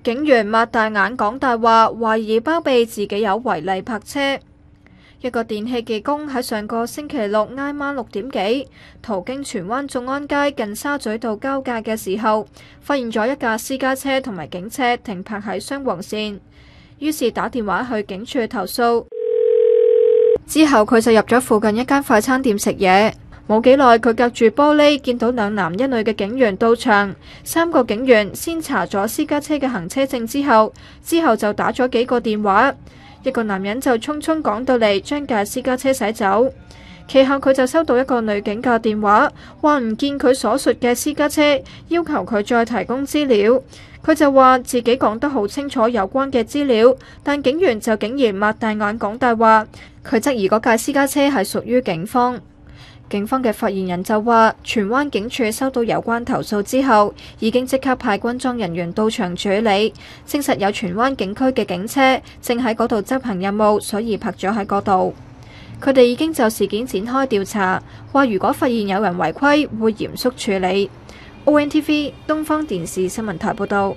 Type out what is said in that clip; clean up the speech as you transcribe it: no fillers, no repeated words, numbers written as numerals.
警員擘大眼講大話，懷疑包庇自己有違例泊車。一個電器技工喺上個星期六挨晚6點幾，途經荃灣眾安街近沙咀道交界嘅時候，發現咗一架私家車同埋警車停泊喺雙黃線，於是打電話去警署投訴。之後佢就入咗附近一間快餐店食嘢。冇幾耐，佢隔住玻璃見到2男1女嘅警員到場，3個警員先查咗私家車嘅行車證之後就打咗幾個電話。一個男人就匆匆趕到嚟將架私家車駛走。其後佢就收到一個女警嘅電話，話唔見佢所述嘅私家車，要求佢再提供資料。佢就話自己講得好清楚有關嘅資料，但警員就竟然擘大眼講大話。佢質疑嗰架私家車係屬於警方。警方嘅發言人就話，荃灣警署收到有關投訴之後，已經即刻派軍裝人員到場處理，證實有荃灣警區嘅警車正喺嗰度執行任務，所以泊咗喺嗰度。佢哋已經就事件展開調查，話如果發現有人違規，會嚴肅處理。ONTV 東方電視新聞台報道。